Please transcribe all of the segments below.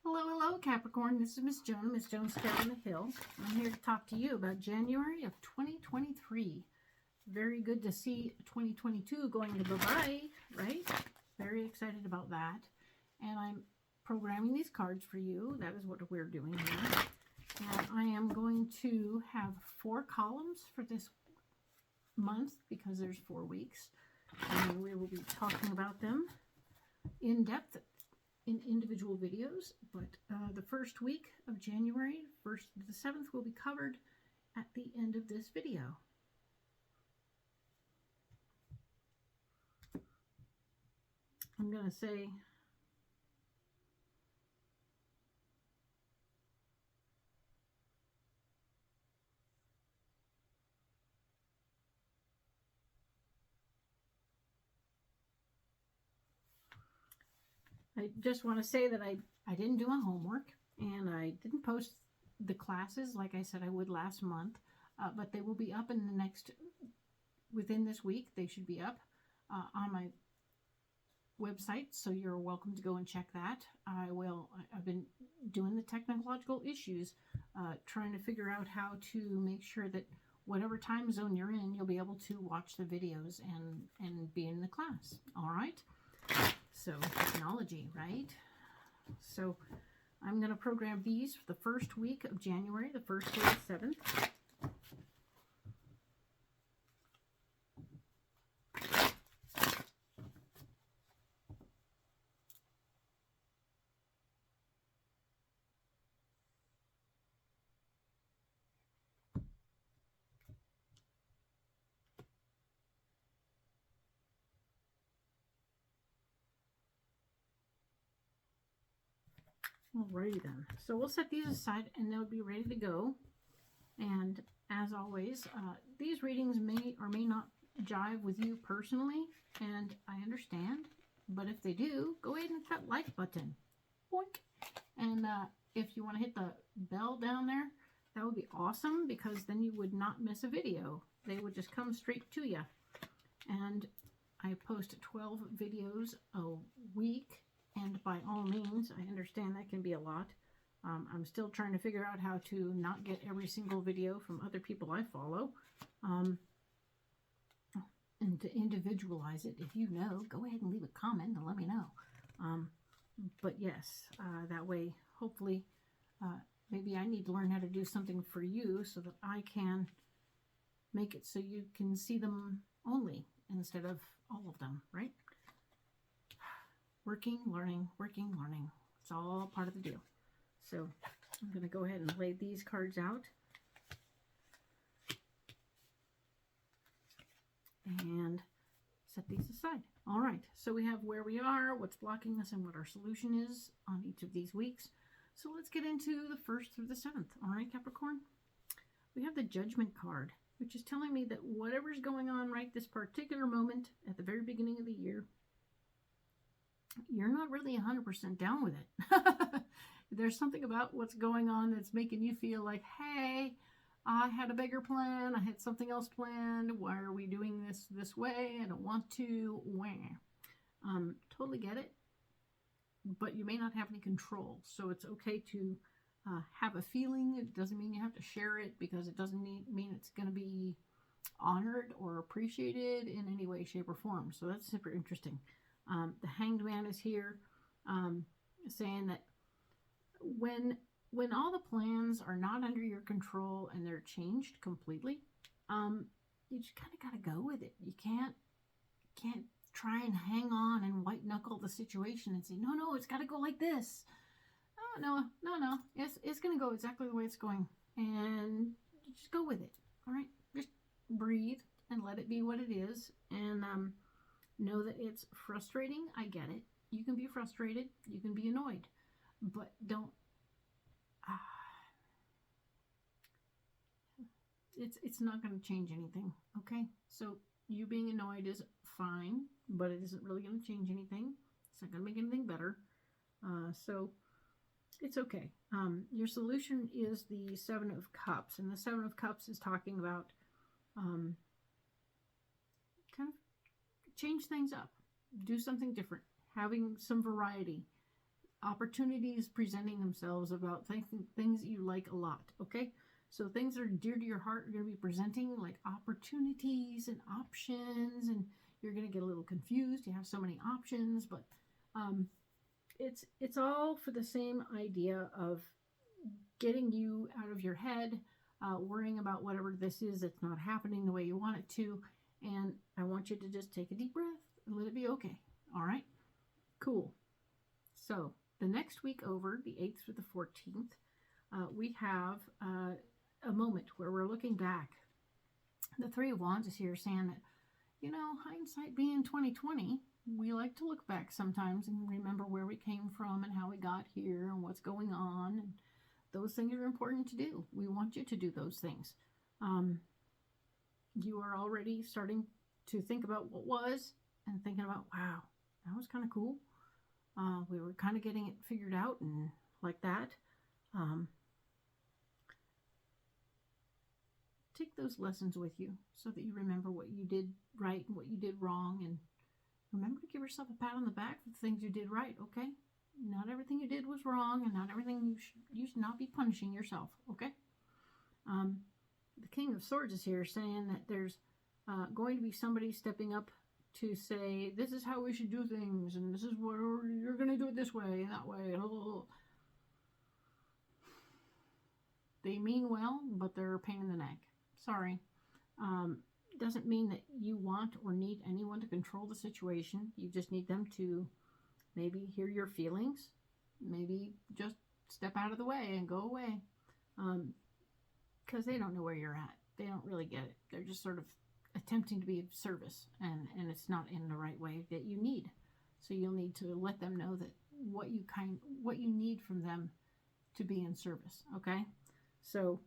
Hello, hello, Capricorn. This is Miss Joan, Miss Joan Scout on the Hill. I'm here to talk to you about January of 2023. Very good to see 2022 going to bye-bye, right? Very excited about that. And I'm programming these cards for you. That is what we're doing here. And I am going to have 4 columns for this month because there's 4 weeks. And we will be talking about them in depth in individual videos, but the first week of January, 1st to the 7th, will be covered at the end of this video. I'm going to say I just want to say that I didn't do my homework and I didn't post the classes like I said I would last month, but they will be up in the within this week. They should be up on my website, so you're welcome to go and check that. I've been doing the technological issues, trying to figure out how to make sure that whatever time zone you're in, you'll be able to watch the videos and be in the class. All right. So technology, right? So I'm going to program these for the first week of January, the 1st to the 7th. Alrighty then. So we'll set these aside and they'll be ready to go. And as always, these readings may or may not jive with you personally, and I understand. But if they do, go ahead and hit that like button. Boink. And if you want to hit the bell down there, that would be awesome, because then you would not miss a video. They would just come straight to you. And I post 12 videos a week. And by all means, I understand that can be a lot. I'm still trying to figure out how to not get every single video from other people I follow. And to individualize it. If you know, go ahead and leave a comment and let me know. But yes, that way, hopefully, maybe I need to learn how to do something for you so that I can make it so you can see them only instead of all of them, right? Working, learning, working, learning. It's all part of the deal. So I'm going to go ahead and lay these cards out. And set these aside. All right, so we have where we are, what's blocking us, and what our solution is on each of these weeks. So let's get into the 1st through the 7th. All right, Capricorn? We have the Judgment card, which is telling me that whatever's going on right this particular moment at the very beginning of the year, you're not really 100% down with it. There's something about what's going on that's making you feel like, hey, I had a bigger plan. I had something else planned. Why are we doing this way? I don't want to. Totally get it. But you may not have any control. So it's okay to have a feeling. It doesn't mean you have to share it, because it doesn't mean it's going to be honored or appreciated in any way, shape, or form. So that's super interesting. The Hanged Man is here, saying that when all the plans are not under your control and they're changed completely, you just kind of got to go with it. You can't try and hang on and white knuckle the situation and say, no, it's got to go like this. No. It's going to go exactly the way it's going, and you just go with it. All right, just breathe and let it be what it is, and know that it's frustrating. I get it. You can be frustrated. You can be annoyed. But don't... It's not going to change anything, okay? So you being annoyed is fine, but it isn't really going to change anything. It's not going to make anything better. So it's okay. Your solution is the 7 of Cups. And the 7 of Cups is talking about kind of change things up, do something different, having some variety, opportunities presenting themselves about things that you like a lot, okay? So things that are dear to your heart are going to be presenting, like opportunities and options, and you're going to get a little confused. You have so many options, but it's all for the same idea of getting you out of your head, worrying about whatever this is that's not happening the way you want it to. And I want you to just take a deep breath and let it be okay. All right? Cool. So the next week over, the 8th through the 14th, we have a moment where we're looking back. The Three of Wands is here saying that, you know, hindsight being 2020, we like to look back sometimes and remember where we came from and how we got here and what's going on. And those things are important to do. We want you to do those things. You are already starting to think about what was and thinking about, wow, that was kind of cool. We were kind of getting it figured out and like that. Take those lessons with you so that you remember what you did right and what you did wrong. And remember to give yourself a pat on the back for the things you did right, okay? Not everything you did was wrong, and not everything you should not be punishing yourself, okay? The King of Swords is here saying that there's going to be somebody stepping up to say, this is how we should do things, and this is what you're going to do it this way and that way. They mean well, but they're a pain in the neck. Sorry. Doesn't mean that you want or need anyone to control the situation. You just need them to maybe hear your feelings, maybe just step out of the way and go away, because they don't know where you're at. They don't really get it. They're just sort of attempting to be of service, and it's not in the right way that you need. So you'll need to let them know that what you need from them to be in service, okay? So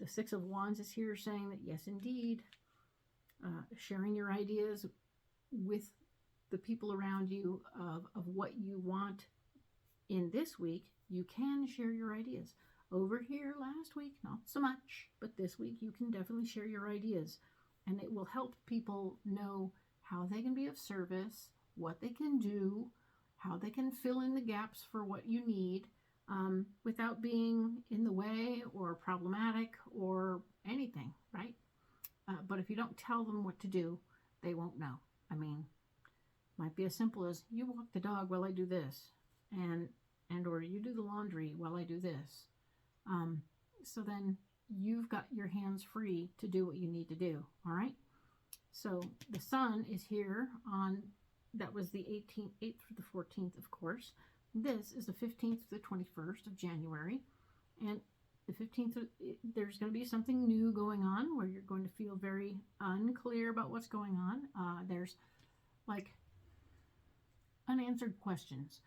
the Six of Wands is here saying that, yes, indeed, sharing your ideas with the people around you of what you want in this week. You can share your ideas. Over here last week, not so much, but this week you can definitely share your ideas, and it will help people know how they can be of service, what they can do, how they can fill in the gaps for what you need, without being in the way or problematic or anything, right? But if you don't tell them what to do, they won't know. I mean, might be as simple as, you walk the dog while I do this, and or you do the laundry while I do this. So then you've got your hands free to do what you need to do, all right? So the sun is here on, that was the 8th through the 14th, of course. This is the 15th to the 21st of January. And the 15th, there's going to be something new going on where you're going to feel very unclear about what's going on. There's like unanswered questions.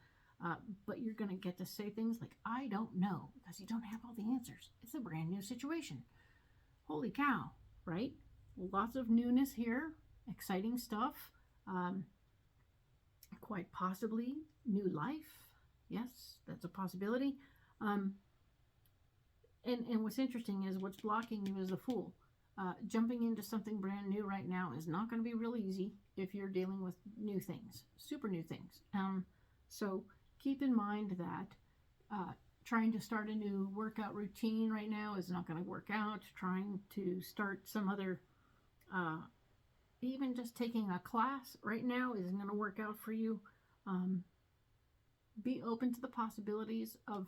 But you're going to get to say things like, I don't know, because you don't have all the answers. It's a brand new situation. Holy cow, right? Lots of newness here, exciting stuff, quite possibly new life. Yes, that's a possibility. And what's interesting is what's blocking you is the Fool. Jumping into something brand new right now is not going to be real easy if you're dealing with new things, super new things. So keep in mind that trying to start a new workout routine right now is not going to work out. Trying to start some other, even just taking a class right now isn't going to work out for you. Be open to the possibilities of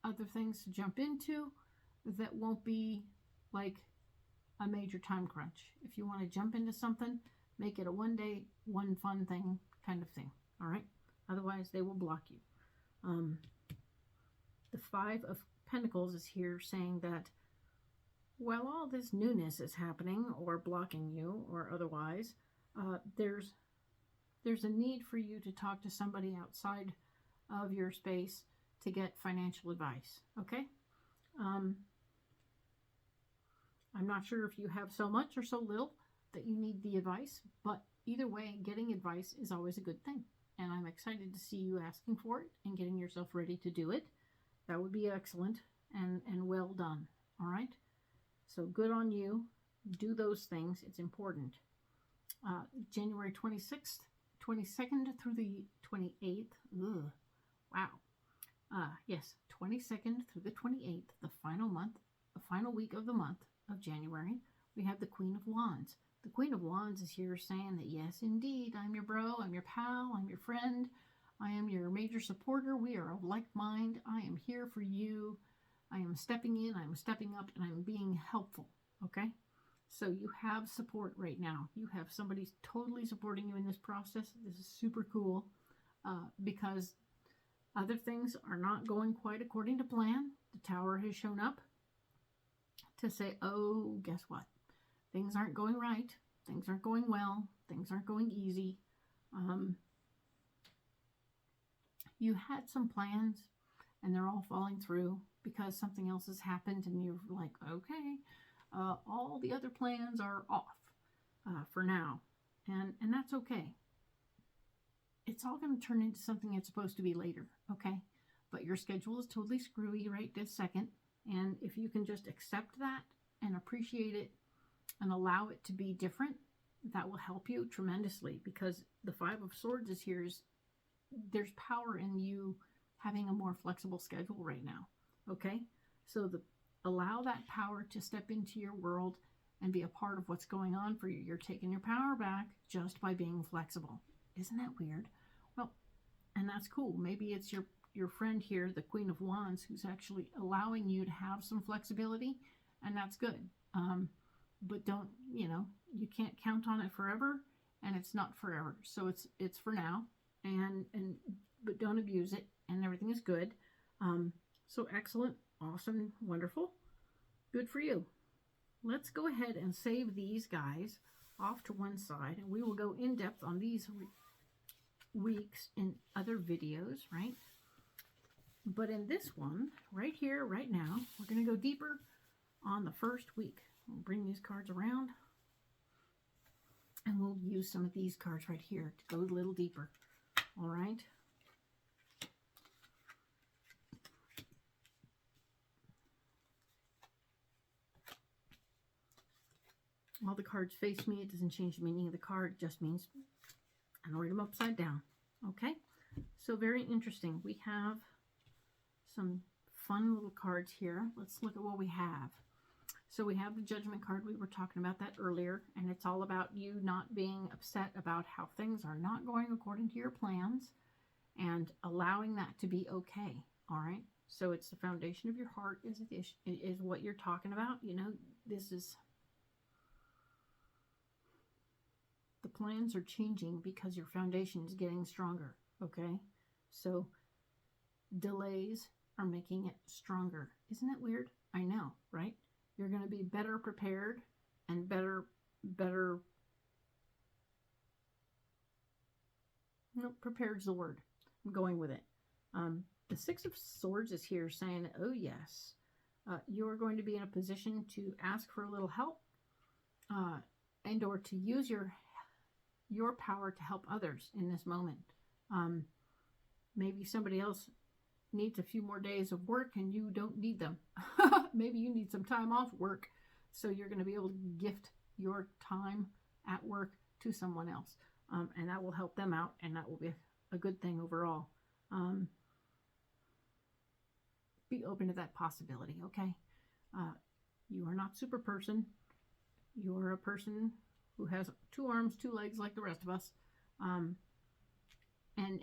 other things to jump into that won't be like a major time crunch. If you want to jump into something, make it a one day, one fun thing kind of thing. All right. Otherwise, they will block you. The Five of Pentacles is here saying that while all this newness is happening or blocking you or otherwise, there's a need for you to talk to somebody outside of your space to get financial advice. Okay? I'm not sure if you have so much or so little that you need the advice, but either way, getting advice is always a good thing. And I'm excited to see you asking for it and getting yourself ready to do it. That would be excellent and well done. All right? So good on you. Do those things. It's important. January 26th, 22nd through the 28th. Ugh, wow. Yes, 22nd through the 28th, the final week of the month of January, we have the Queen of Wands. The Queen of Wands is here saying that, yes, indeed, I'm your bro, I'm your pal, I'm your friend, I am your major supporter. We are of like mind. I am here for you. I am stepping in, I'm stepping up, and I'm being helpful, okay? So you have support right now. You have somebody totally supporting you in this process. This is super cool because other things are not going quite according to plan. The Tower has shown up to say, oh, guess what? Things aren't going right. Things aren't going well. Things aren't going easy. You had some plans and they're all falling through because something else has happened and you're like, okay, all the other plans are off for now. And that's okay. It's all going to turn into something it's supposed to be later, okay? But your schedule is totally screwy right this second. And if you can just accept that and appreciate it and allow it to be different, that will help you tremendously, because the Five of Swords is here. There's power in you having a more flexible schedule right now, okay? So allow that power to step into your world and be a part of what's going on for you. You're taking your power back just by being flexible. Isn't that weird? Well, and that's cool. Maybe it's your friend here, the Queen of Wands, who's actually allowing you to have some flexibility, and that's good. But don't, you can't count on it forever, and it's not forever. So it's for now, but don't abuse it, and everything is good. So excellent, awesome, wonderful, good for you. Let's go ahead and save these guys off to one side, and we will go in depth on these weeks in other videos, right? But in this one, right here, right now, we're going to go deeper on the first week. We'll bring these cards around, and we'll use some of these cards right here to go a little deeper. All right? All the cards face me. It doesn't change the meaning of the card. It just means I read them upside down. Okay? So very interesting. We have some fun little cards here. Let's look at what we have. So we have the Judgment card. We were talking about that earlier, and it's all about you not being upset about how things are not going according to your plans and allowing that to be okay. All right? So it's the foundation of your heart is what you're talking about. This is... The plans are changing because your foundation is getting stronger, okay? So delays are making it stronger. Isn't that weird? I know, right? You're going to be better prepared and better, no, prepared's the word. I'm going with it. The Six of Swords is here saying, oh yes, you are going to be in a position to ask for a little help and or to use your power to help others in this moment. Maybe somebody else needs a few more days of work and you don't need them. Maybe you need some time off work, so you're going to be able to gift your time at work to someone else, and that will help them out, and that will be a good thing overall. Be open to that possibility, okay? You are not super person. You are a person who has 2 arms, 2 legs like the rest of us, and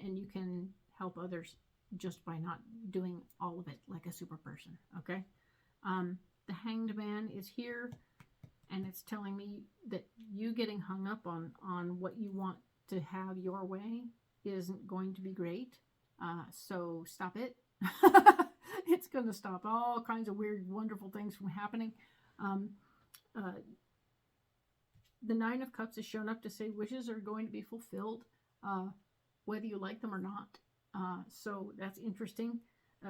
you can help others just by not doing all of it like a super person, okay? The Hanged Man is here, and it's telling me that you getting hung up on what you want to have your way isn't going to be great, so stop it. It's going to stop all kinds of weird, wonderful things from happening. The Nine of Cups has shown up to say wishes are going to be fulfilled, whether you like them or not. So that's interesting.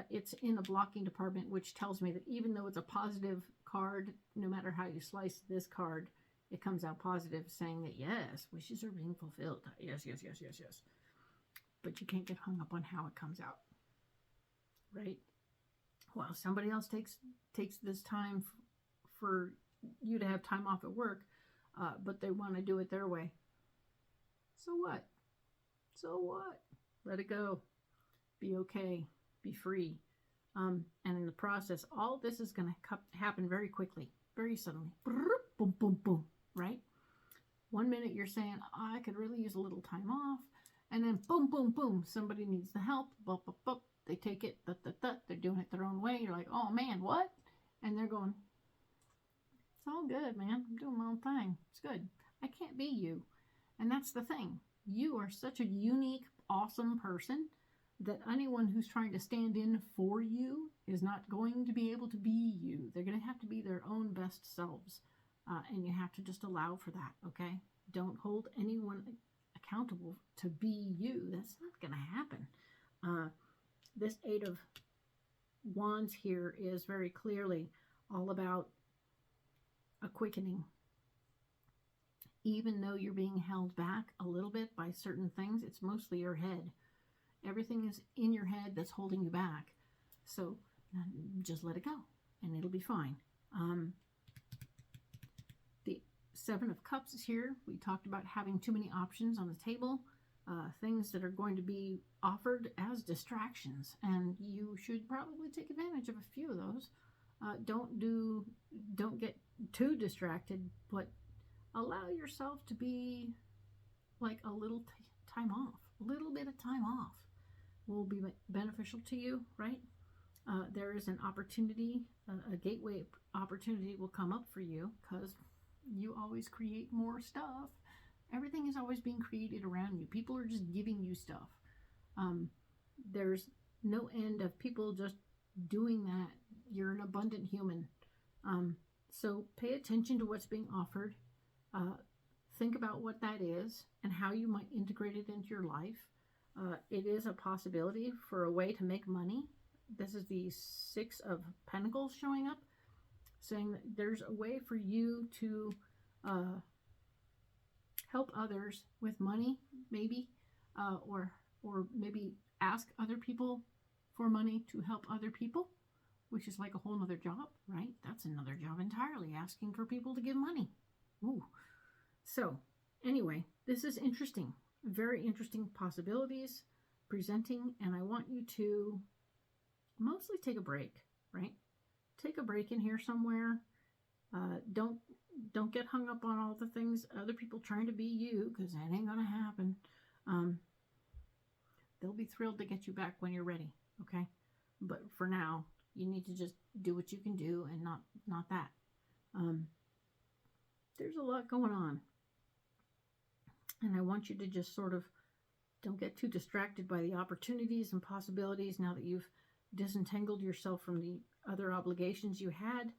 It's in the blocking department, which tells me that even though it's a positive card, no matter how you slice this card, it comes out positive, saying that yes, wishes are being fulfilled. Yes, yes, yes, yes, yes. But you can't get hung up on how it comes out, right? Well, somebody else takes this time for you to have time off at work, but they want to do it their way. So what? So what? Let it go. Be okay. Be free. And in the process, all this is going to happen very quickly, very suddenly. Boom, boom, boom, right? 1 minute you're saying, oh, I could really use a little time off. And then boom, boom, boom, somebody needs the help. Bup, bup, bup. They take it, they're doing it their own way. You're like, oh man, what? And they're going, it's all good, man. I'm doing my own thing. It's good. I can't be you. And that's the thing. You are such a unique, awesome person that anyone who's trying to stand in for you is not going to be able to be you. They're going to have to be their own best selves. And you have to just allow for that, okay? Don't hold anyone accountable to be you. That's not going to happen. This 8 of Wands here is very clearly all about a quickening. Even though you're being held back a little bit by certain things, it's mostly your head. Everything is in your head that's holding you back. So just let it go and it'll be fine. The 7 of Cups is here. We talked about having too many options on the table. Things that are going to be offered as distractions, and you should probably take advantage of a few of those. Don't get too distracted, but allow yourself to be like a little time off. A little bit of time off will be beneficial to you, right? There is an opportunity, a gateway opportunity will come up for you because you always create more stuff. Everything is always being created around you. People are just giving you stuff. There's no end of people just doing that. You're an abundant human. So pay attention to what's being offered. Think about what that is and how you might integrate it into your life. It is a possibility for a way to make money. This is the 6 of Pentacles showing up, saying that there's a way for you to help others with money, maybe, or maybe ask other people for money to help other people, which is like a whole nother job, right? That's another job entirely, asking for people to give money. Ooh. So anyway, this is interesting, very interesting possibilities presenting, and I want you to mostly take a break, right? Take a break in here somewhere. Don't get hung up on all the things, other people trying to be you, because that ain't going to happen. They'll be thrilled to get you back when you're ready, okay? But for now, you need to just do what you can do and not that. There's a lot going on. And I want you to just sort of don't get too distracted by the opportunities and possibilities now that you've disentangled yourself from the other obligations you had.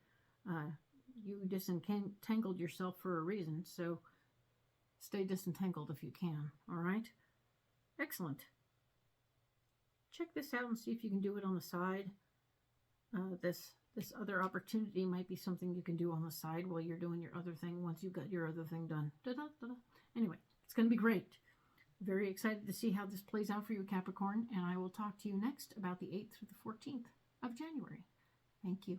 You disentangled yourself for a reason, so stay disentangled if you can, all right? Excellent. Check this out and see if you can do it on the side. This other opportunity might be something you can do on the side while you're doing your other thing once you've got your other thing done. Anyway, it's going to be great. Very excited to see how this plays out for you, Capricorn, and I will talk to you next about the 8th through the 14th of January. Thank you.